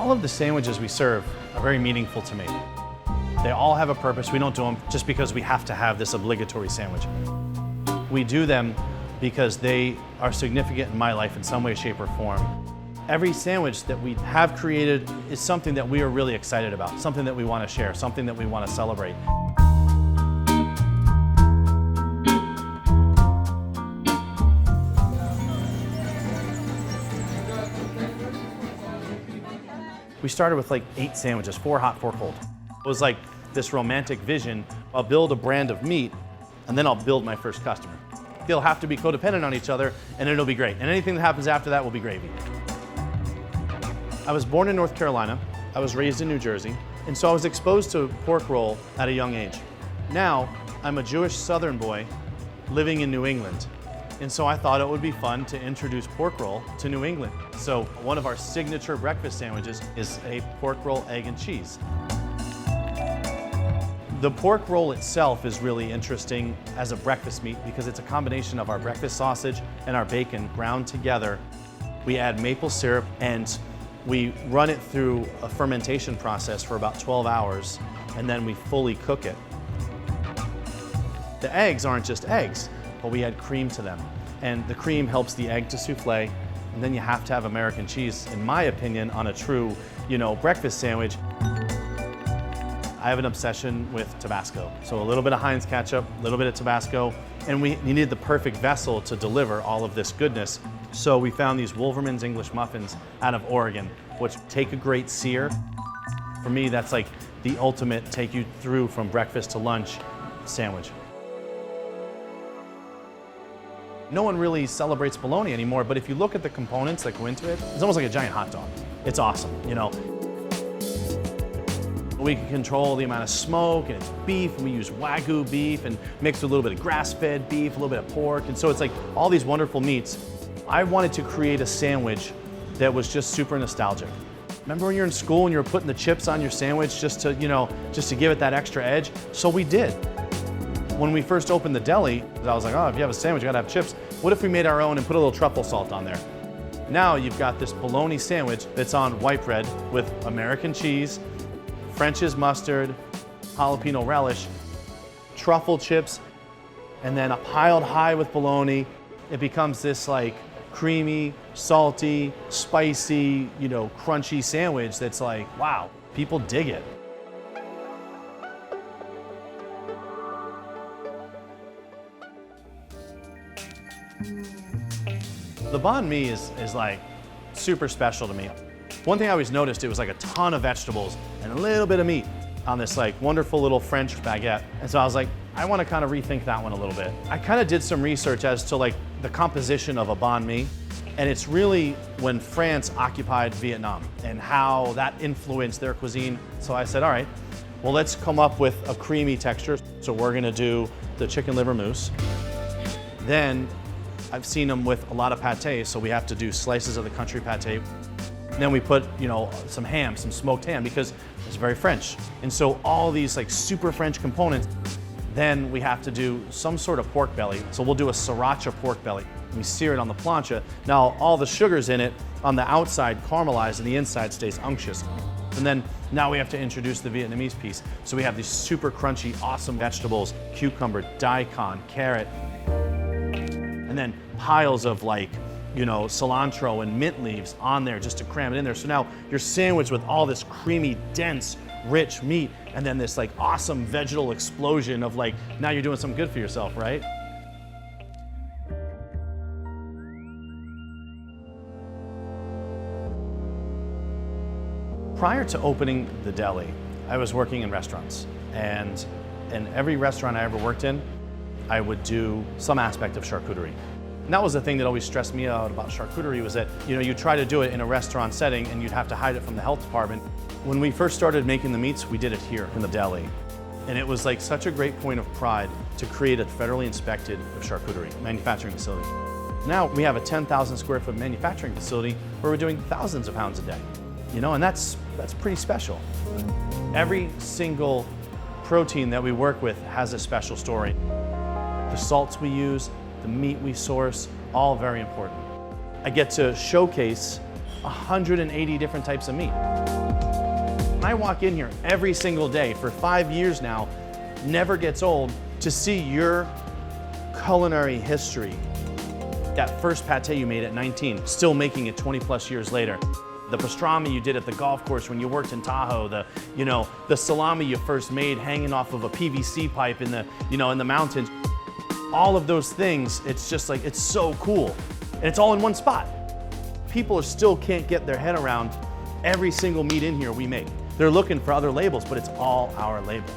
All of the sandwiches we serve are very meaningful to me. They all have a purpose. We don't do them just because we have to have this obligatory sandwich. We do them because they are significant in my life in some way, shape, or form. Every sandwich that we have created is something that we are really excited about, something that we want to share, something that we want to celebrate. We started with like 8 sandwiches, 4 hot, 4 cold. It was like this romantic vision. I'll build a brand of meat and then I'll build my first customer. They'll have to be codependent on each other and it'll be great. And anything that happens after that will be gravy. I was born in North Carolina. I was raised in New Jersey. And so I was exposed to pork roll at a young age. Now I'm a Jewish Southern boy living in New England. And so I thought it would be fun to introduce pork roll to New England. So one of our signature breakfast sandwiches is a pork roll, egg, and cheese. The pork roll itself is really interesting as a breakfast meat because it's a combination of our breakfast sausage and our bacon ground together. We add maple syrup and we run it through a fermentation process for about 12 hours and then we fully cook it. The eggs aren't just eggs, but we add cream to them. And the cream helps the egg to souffle. And then you have to have American cheese, in my opinion, on a true, breakfast sandwich. I have an obsession with Tabasco. So a little bit of Heinz ketchup, a little bit of Tabasco, and you need the perfect vessel to deliver all of this goodness. So we found these Wolverman's English muffins out of Oregon, which take a great sear. For me, that's like the ultimate take you through from breakfast to lunch sandwich. No one really celebrates bologna anymore, but if you look at the components that go into it, it's almost like a giant hot dog. It's awesome, We can control the amount of smoke, and it's beef, and we use wagyu beef, and mixed with a little bit of grass-fed beef, a little bit of pork, and so it's like all these wonderful meats. I wanted to create a sandwich that was just super nostalgic. Remember when you're in school and you were putting the chips on your sandwich just to give it that extra edge? So we did. When we first opened the deli, I was like, oh, if you have a sandwich, you gotta have chips. What if we made our own and put a little truffle salt on there? Now you've got this bologna sandwich that's on white bread with American cheese, French's mustard, jalapeno relish, truffle chips, and then piled high with bologna. It becomes this like creamy, salty, spicy, crunchy sandwich that's like, wow, people dig it. The banh mi is like super special to me. One thing I always noticed, it was like a ton of vegetables and a little bit of meat on this like wonderful little French baguette. And so I was like, I want to kind of rethink that one a little bit. I kind of did some research as to like the composition of a banh mi. And it's really when France occupied Vietnam and how that influenced their cuisine. So I said, all right, well, let's come up with a creamy texture. So we're gonna do the chicken liver mousse. Then I've seen them with a lot of pate, so we have to do slices of the country pate. Then we put, some ham, some smoked ham, because it's very French. And so all these like super French components. Then we have to do some sort of pork belly. So we'll do a Sriracha pork belly. We sear it on the plancha. Now all the sugars in it on the outside caramelize and the inside stays unctuous. And then now we have to introduce the Vietnamese piece. So we have these super crunchy, awesome vegetables, cucumber, daikon, carrot, and then piles of like, cilantro and mint leaves on there just to cram it in there. So now you're sandwiched with all this creamy, dense, rich meat, and then this like awesome vegetal explosion of like, now you're doing something good for yourself, right? Prior to opening the deli, I was working in restaurants, and in every restaurant I ever worked in, I would do some aspect of charcuterie. And that was the thing that always stressed me out about charcuterie, was that, you try to do it in a restaurant setting and you'd have to hide it from the health department. When we first started making the meats, we did it here in the deli. And it was like such a great point of pride to create a federally inspected charcuterie manufacturing facility. Now we have a 10,000 square foot manufacturing facility where we're doing thousands of pounds a day. And that's pretty special. Every single protein that we work with has a special story. The salts we use, the meat we source, all very important. I get to showcase 180 different types of meat. I walk in here every single day for 5 years now, never gets old, to see your culinary history. That first pate you made at 19, still making it 20 plus years later. The pastrami you did at the golf course when you worked in Tahoe, the salami you first made hanging off of a PVC pipe in the mountains. All of those things, it's just like, it's so cool. And it's all in one spot. People still can't get their head around every single meat in here we make. They're looking for other labels, but it's all our label.